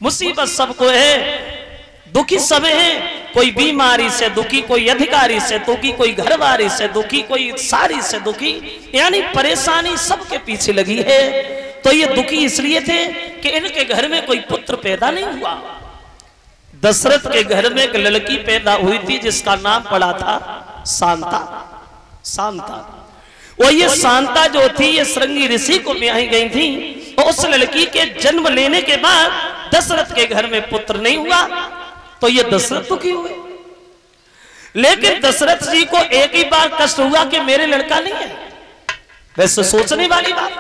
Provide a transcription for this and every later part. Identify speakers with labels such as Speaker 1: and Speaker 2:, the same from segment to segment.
Speaker 1: मुसीबत सबको है, दुखी सब है। कोई बीमारी से दुखी, कोई अधिकारी से दुखी, कोई घरवारी से दुखी, कोई सारी से दुखी, यानी परेशानी सबके पीछे लगी है। तो ये दुखी इसलिए थे कि इनके घर में कोई पुत्र पैदा नहीं हुआ। दशरथ के घर में एक लड़की पैदा हुई थी जिसका नाम पड़ा था शांता। शांता, वो ये शांता जो थी ये श्रृंगी ऋषि को ब्याही गई थी। और उस लड़की के जन्म लेने के बाद दशरथ के घर में पुत्र नहीं हुआ, तो ये दशरथ दुखी हुए। लेकिन दशरथ जी को एक ही बार कष्ट हुआ कि मेरे लड़का नहीं है। वैसे सोचने वाली बात,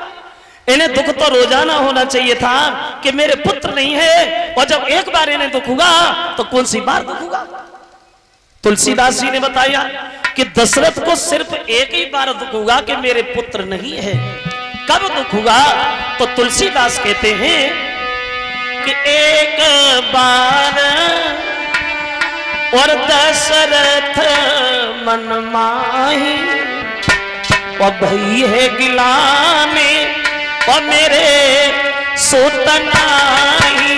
Speaker 1: इन्हें दुख तो रोजाना होना चाहिए था कि मेरे पुत्र नहीं है। और जब एक बार इन्हें दुख हुआ तो कौन सी बार दुख हुआ। तुलसीदास जी ने बताया कि दशरथ को सिर्फ एक ही बार दुख हुआ कि मेरे पुत्र नहीं है। कब दुख हुआ? तो तुलसीदास कहते हैं कि एक बार और दशरथ मन माही, और भई है गिलाने और मेरे सोतनाई।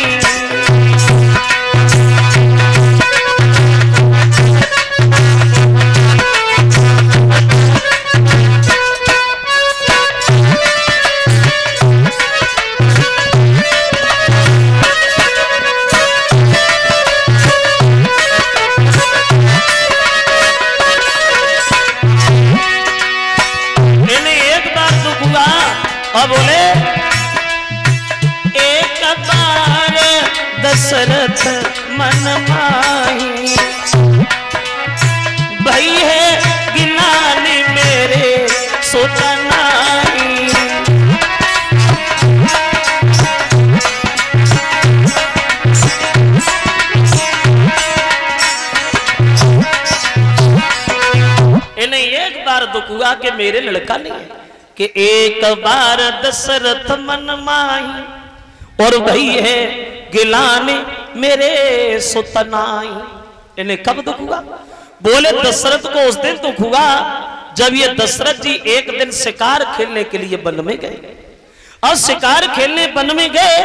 Speaker 1: बोले एक बार दशरथ मन माही, भई है गिलाने मेरे सोतनाई। इन्हें एक बार दुख हुआ कि मेरे लड़का नहीं है, कि एक बार दशरथ मन माही, और भई है गिलाने मेरे सुतनाई। इन्हें कब दुख हुआ? बोले दशरथ को उस दिन दुख हुआ जब ये दशरथ जी एक दिन शिकार खेलने के लिए वन में गए। और शिकार खेलने वन में गए,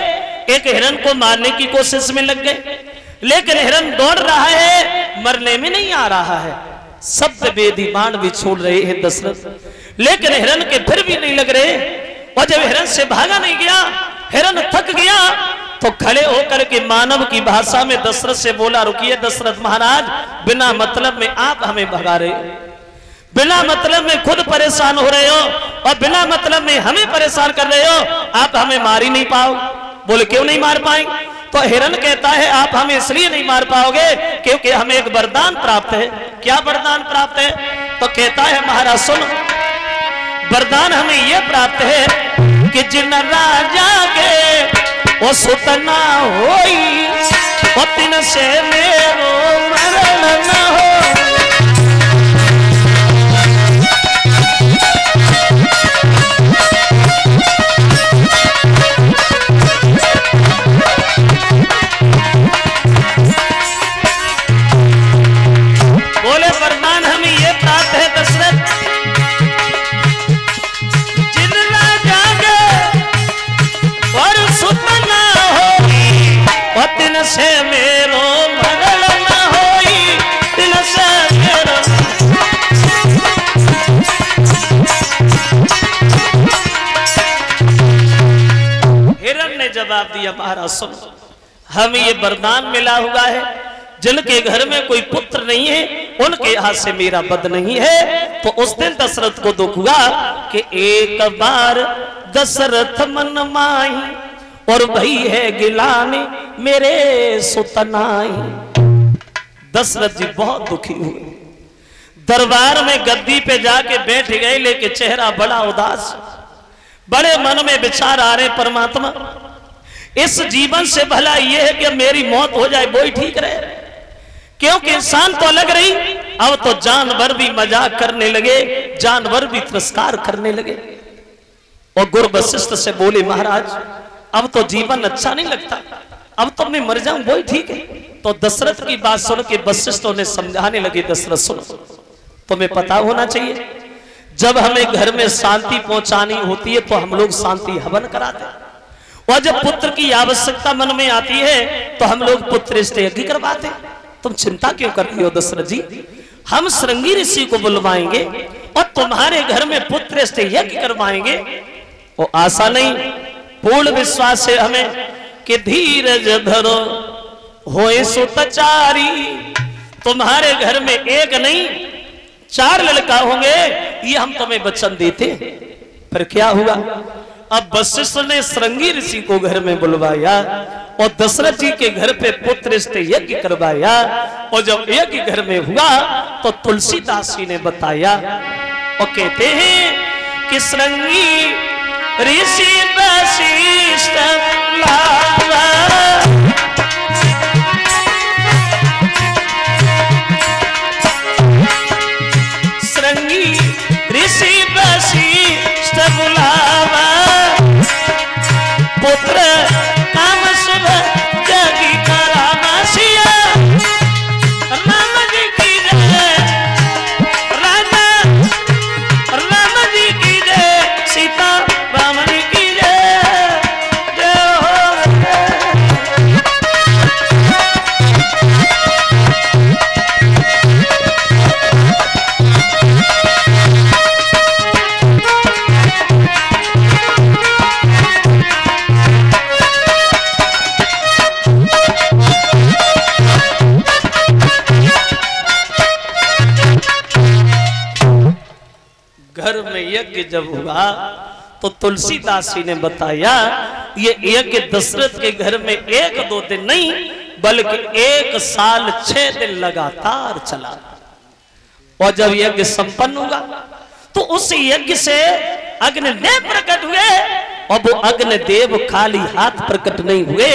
Speaker 1: एक हिरन को मारने की कोशिश में लग गए। लेकिन हिरन दौड़ रहा है, मरने में नहीं आ रहा है। शब्द वेदी बाण भी छोड़ रहे हैं दशरथ, लेकिन हिरन के फिर भी नहीं लग रहे। और जब हिरन से भागा नहीं गया, हिरन थक गया, तो खड़े होकर के मानव की भाषा में दशरथ से बोला, रुकिए दशरथ महाराज, बिना मतलब में आप हमें भगा रहे हो, बिना मतलब में खुद परेशान हो रहे हो और बिना मतलब में हमें परेशान कर रहे हो, आप हमें मार ही नहीं पाओ। बोले क्यों नहीं मार पाएंगे? तो हिरन कहता है आप हमें इसलिए नहीं मार पाओगे क्योंकि हमें एक वरदान प्राप्त है। क्या वरदान प्राप्त है? तो कहता है महाराज सुनो, वरदान हमें यह प्राप्त है कि जिन राजा के वो सुतना होई, वो तिन से मेरो मरण न हो। बोले वरदान हमें यह प्राप्त है दशरथ, जिन राजा के और सुतना होई, और तिन से मेरो मरण न होई, तिन से मेरो। हिरन ने जवाब दिया महाराज सुनो, हमें ये वरदान मिला हुआ है, जिनके घर में कोई पुत्र नहीं है उनके हाथ से मेरा वध नहीं है। तो उस दिन दशरथ को दुख हुआ कि एक बार दशरथ मन माही, और भई है गिलाने मेरे सुतनाई। दशरथ जी बहुत दुखी हुए, दरबार में गद्दी पे जाके बैठ गए, लेकिन चेहरा बड़ा उदास, बड़े मन में विचार आ रहे, परमात्मा इस जीवन से भला यह है कि मेरी मौत हो जाए वो ही ठीक रहे, क्योंकि इंसान तो अलग रही, अब तो जानवर भी मजाक करने लगे, जानवर भी तिरस्कार करने लगे। और गुरु वशिष्ठ से बोले महाराज अब तो जीवन अच्छा नहीं लगता, अब तो मैं मर जाऊं वो ही ठीक है। तो दशरथ की बात सुन के वशिष्ठ उन्हें समझाने लगे, दशरथ सुनो, तुम्हें पता होना चाहिए जब हमें घर में शांति पहुंचानी होती है तो हम लोग शांति हवन कराते हैं, और जब पुत्र की आवश्यकता मन में आती है तो हम लोग पुत्र से यज्ञ करवाते। तुम चिंता क्यों करती हो दशरथ जी, हम श्रृंगी ऋषि को बुलवाएंगे और तुम्हारे घर में पुत्र से यज्ञ करवाएंगे। वो आशा नहीं, पूर्ण विश्वास है हमें कि धीरज धरो होए सुतचारी। तुम्हारे घर में एक नहीं 4 लड़का होंगे, ये हम तुम्हें वचन देते। फिर क्या हुआ, अब वशिष्ठ ने श्रृंगी ऋषि को घर में बुलवाया और दशरथ जी के घर पे पुत्र से यज्ञ करवाया। और जब यज्ञ घर में हुआ तो तुलसीदास जी ने बताया और कहते हैं कि श्रृंगी ऋषि वशिष्ठ बुलावा, श्रृंगी ऋषि वशिष्ठ बुलावा, पुत्र काम शुभ जगी करामा। सिया राम जी की जय, राजा राम जी की जय, सीता राम जी की जय, जय हो घर में यज्ञ जब हुआ तो तुलसीदास जी ने बताया ये यज्ञ दशरथ के घर में 1-2 दिन नहीं बल्कि 1 साल 6 दिन लगातार चला। और जब यज्ञ संपन्न हुआ तो उस यज्ञ से अग्निदेव प्रकट हुए और वो अग्निदेव खाली हाथ प्रकट नहीं हुए,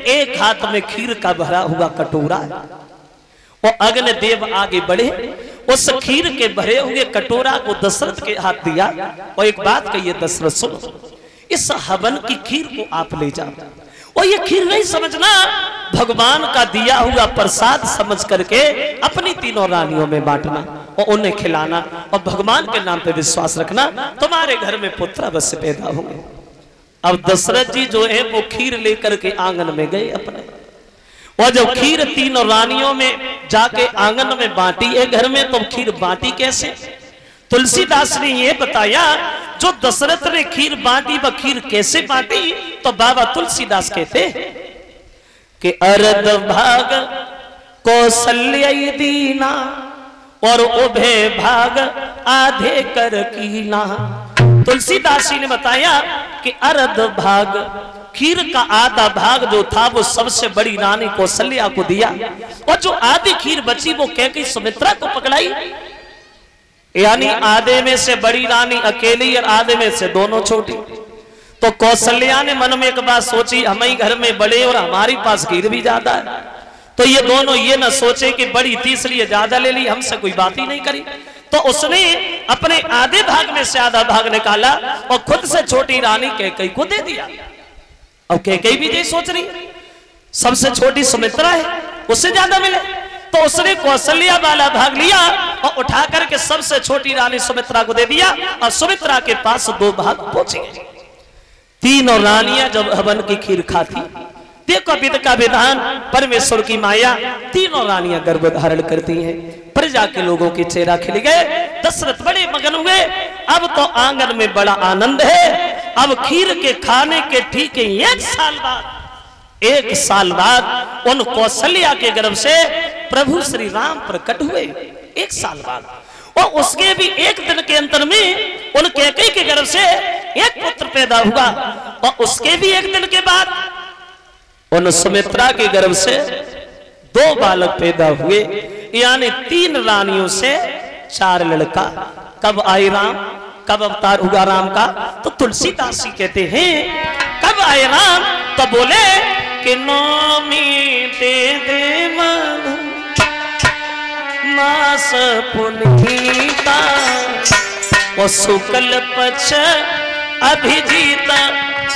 Speaker 1: एक हाथ में खीर का भरा हुआ कटोरा और अग्निदेव आगे बढ़े, उस खीर के भरे हुए कटोरा को दशरथ के हाथ दिया और एक बात कही, दशरथ सुनो, इस हवन की खीर को आप ले जाओ और ये खीर नहीं समझना, भगवान का दिया हुआ प्रसाद समझ करके अपनी 3 रानियों में बांटना और उन्हें खिलाना और भगवान के नाम पे विश्वास रखना, तुम्हारे घर में पुत्र अवश्य पैदा होंगे। अब दशरथ जी जो है वो खीर लेकर के आंगन में गए अपने, और जब खीर 3 रानियों में जाके आंगन में बांटी है घर में, तो खीर बांटी कैसे? तुलसीदास ने ये बताया जो दशरथ ने खीर बांटी वह खीर कैसे बांटी, तो बाबा तुलसीदास कहते कि अर्ध भाग कौशल्य दीना और उभे भाग आधे कर कीना। तुलसीदास जी ने बताया कि अर्ध भाग खीर का आधा भाग जो था वो सबसे बड़ी रानी कौशल्या को दिया और जो आधी खीर बची वो कैकेयी सुमित्रा को पकड़ाई। यानी आधे में से बड़ी रानी अकेली और आधे में से दोनों छोटी। तो कौशल्या ने मन में एक बात सोची, हम ही घर में बड़े और हमारे पास खीर भी ज्यादा है, तो ये दोनों ये न सोचे कि बड़ी थी इसलिए ज्यादा ले ली, हमसे कोई बात ही नहीं करी। तो उसने अपने आधे भाग में से आधा भाग निकाला और खुद से छोटी रानी कैकेयी को दे दिया। अब कैकेयी भी यही सोच रही सबसे छोटी सुमित्रा है उससे ज्यादा मिले, तो उसने कौशल्या वाला भाग लिया और उठा करके सबसे छोटी रानी सुमित्रा को दे दिया और सुमित्रा के पास 2 भाग पहुंचे। 3 रानियां जब हवन की खीर खाती, देखो विध का विधान, परमेश्वर की माया, 3 रानियां गर्भ धारण करती हैं। प्रजा के लोगों के चेहरा खिल गए, दशरथ बड़े मगन हुए। अब तो आंगन में बड़ा आनंद है। अब खीर के खाने के ठीक 1 साल बाद उन कौशल्या के गर्भ से प्रभु श्री राम प्रकट हुए। 1 साल बाद, और उसके भी 1 दिन के अंतर में उन कैकेयी के गर्भ से 1 पुत्र पैदा हुआ और उसके भी 1 दिन के बाद उन सुमित्रा के गर्भ से 2 बालक पैदा हुए। यानी 3 रानियों से 4 लड़का। कब आए राम, कब अवतार हुआ राम का? तो तुलसीदास जी कहते हैं कब आए राम, तो बोले कि नौमी दे दे मधु मास पुनीता और शुक्ल पक्ष अभिजीत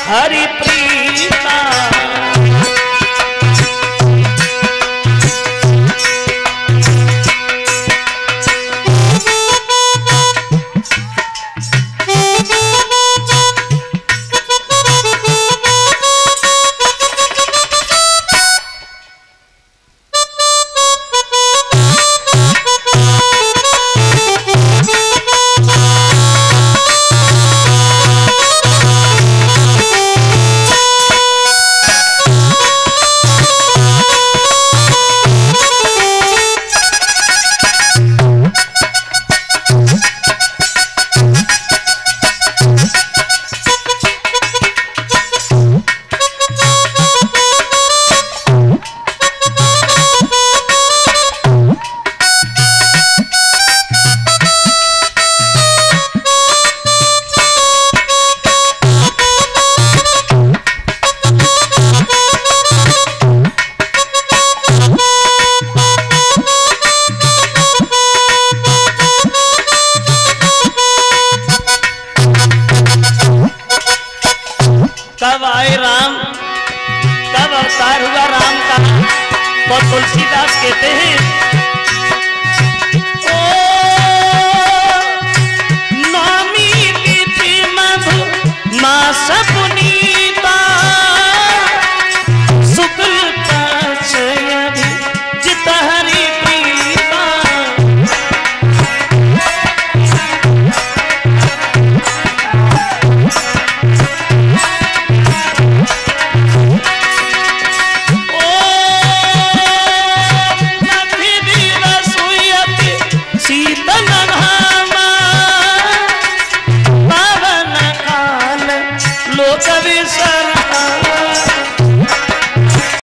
Speaker 1: हरि प्रीता। तो तुलसीदास कहते हैं ओ नामी तिथि मधु मास पुन